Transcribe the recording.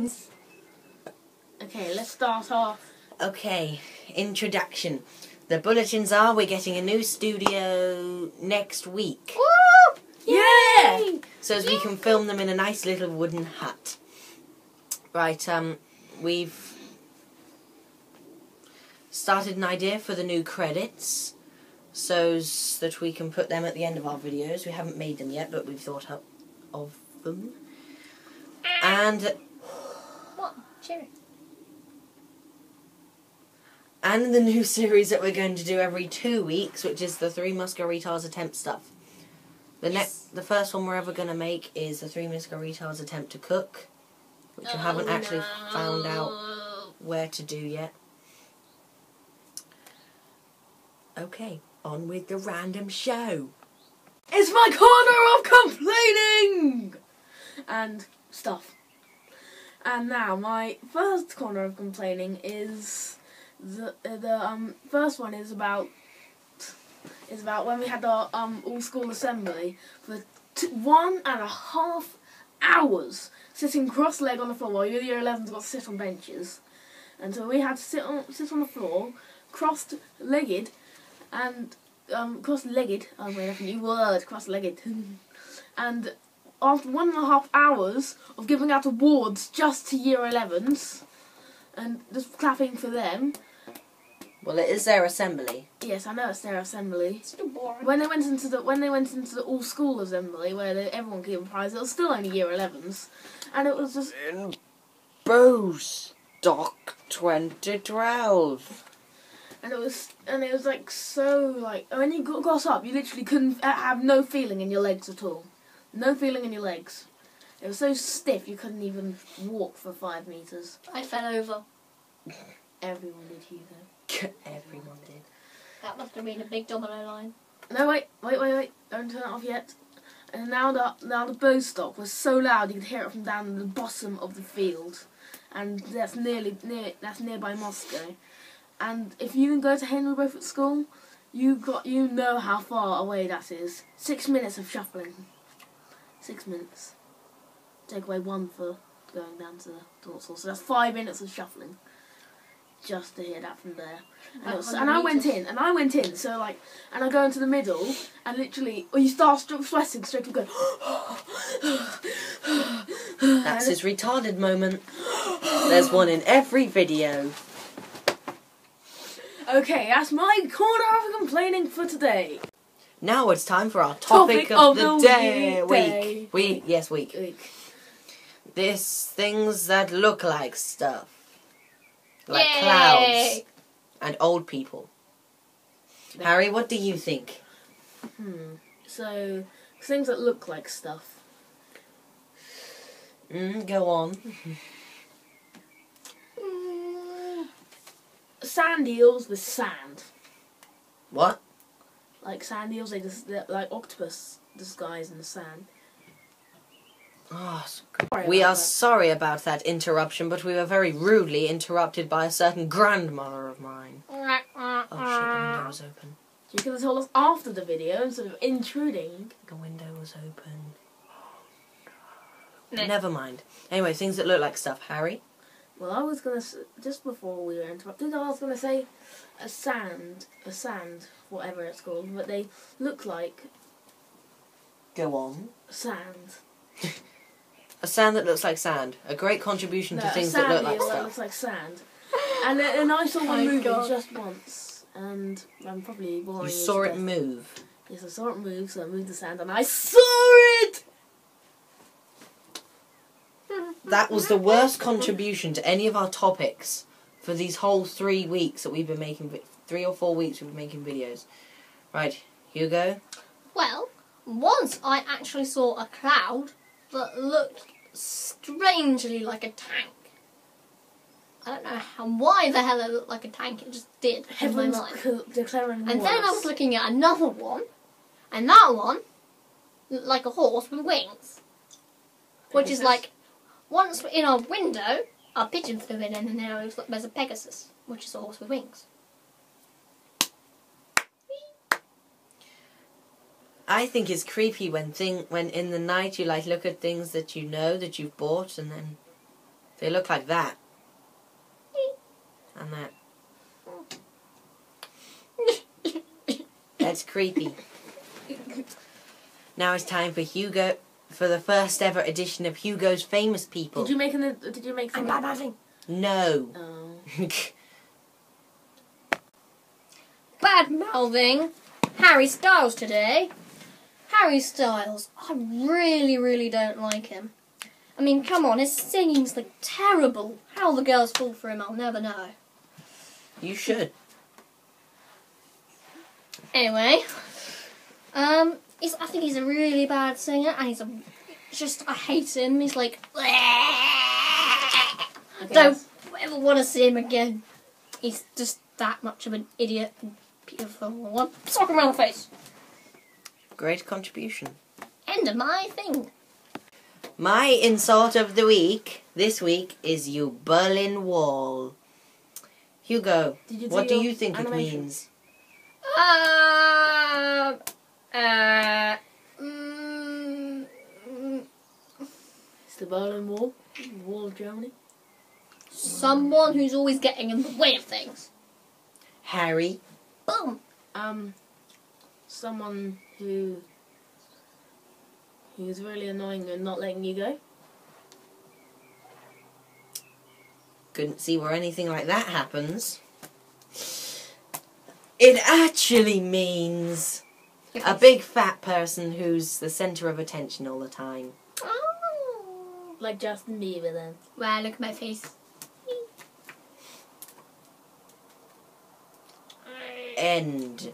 bulletins. Okay, let's start off. Okay, introduction. The bulletins are we're getting a new studio next week. Woo! Yeah! So as we can film them in a nice little wooden hut. Right, we've started an idea for the new credits so that we can put them at the end of our videos. We haven't made them yet, but we've thought of them. And What? Cherry. And the new series that we're going to do every 2 weeks, which is the Three Muske-retards attempt stuff. The first one we're ever going to make is the Three Muske-retards attempt to cook, which I haven't actually found out where to do yet. Okay, on with the random show. It's my corner of complaining and stuff. And now my first corner of complaining is the first one is about when we had our all school assembly for 1.5 hours sitting cross-legged on the floor while you year 11s got to sit on benches, and so we had to sit on the floor cross-legged and cross-legged. Oh wait, that's a new word, cross-legged. And after 1.5 hours of giving out awards just to year 11s and just clapping for them. Well, it is their assembly. Yes, I know it's their assembly. It's still boring. When they went into the all school assembly where everyone gave a prize, it was still only year 11s, and it was just In Bostock 2012. and it was like so like when you got up, you literally couldn't have no feeling in your legs at all, no feeling in your legs. It was so stiff you couldn't even walk for 5 meters. I fell over. Everyone did, Hugo. Everyone did. That must have been a big domino line. No, wait! Don't turn it off yet. And now the Bostock was so loud you could hear it from down the bottom of the field, and that's nearby Moscow. And if you can go to Henry Beaufort School, you know how far away that is. 6 minutes of shuffling. 6 minutes. Take away 1 for going down to the Dorset Hall, so that's 5 minutes of shuffling. Just to hear that from there. And I went in, so like, and I go into the middle, and literally, or you start sweating straight up, going. That's his retarded moment. There's one in every video. Okay, that's my corner of complaining for today. Now it's time for our topic of the day. Week. This things that look like stuff. Like Yay! clouds and old people. Harry, what do you think? So, things that look like stuff. Go on. Sand eels with sand. What? Like sand eels, they're like octopus disguised in the sand. Oh, we are sorry about that interruption, but we were very rudely interrupted by a certain grandmother of mine. Oh shit, the window was open. You could have told us after the video instead of intruding. The window was open. No. Never mind. Anyway, things that look like stuff. Harry? Well, I was gonna just before we were interrupted, I was gonna say a sand, whatever it's called, but they look like Go on. sand. A sand that looks like sand. A great contribution to things that look like that stuff. looks like sand. And I saw one movie God. just once, and I'm probably boring. You saw it move. Yes, I saw it move, so I moved the sand, and I saw it! That was the worst contribution to any of our topics for these whole 3 weeks that we've been making, 3 or 4 weeks we've been making videos. Right, Hugo? Well, once I actually saw a cloud that looked strangely like a tank. I don't know why the hell it looked like a tank, it just did. Heaven's declaring war. And then I was looking at another one, and that one looked like a horse with wings. Which is like, once in our window, a pigeon flew in, and then there's a Pegasus, which is a horse with wings. I think it's creepy when in the night you like look at things that you know that you've bought and then They look like that. And that. That's creepy. Now it's time for Hugo, for the first ever edition of Hugo's Famous People. Did you make I'm bad mouthing. No. Oh. Bad mouthing Harry Styles today. Harry Styles, I really don't like him. I mean, come on, his singing's like terrible. How the girls fall for him, I'll never know. You should. Anyway, I think he's a really bad singer, and I hate him. He's like, don't ever want to see him again. He's just that much of an idiot and beautiful. One sock him around the face. Great contribution. End of my thing. My insult of the week this week is "you Berlin Wall." Hugo, what do you think it means? It's the Berlin Wall. The Wall of Germany. Someone who's always getting in the way of things. Harry. Boom. Someone who's really annoying and not letting you go. Couldn't see where anything like that happens. It actually means a big fat person who's the centre of attention all the time. Oh. Like Justin Bieber then. Wow, look at my face. End.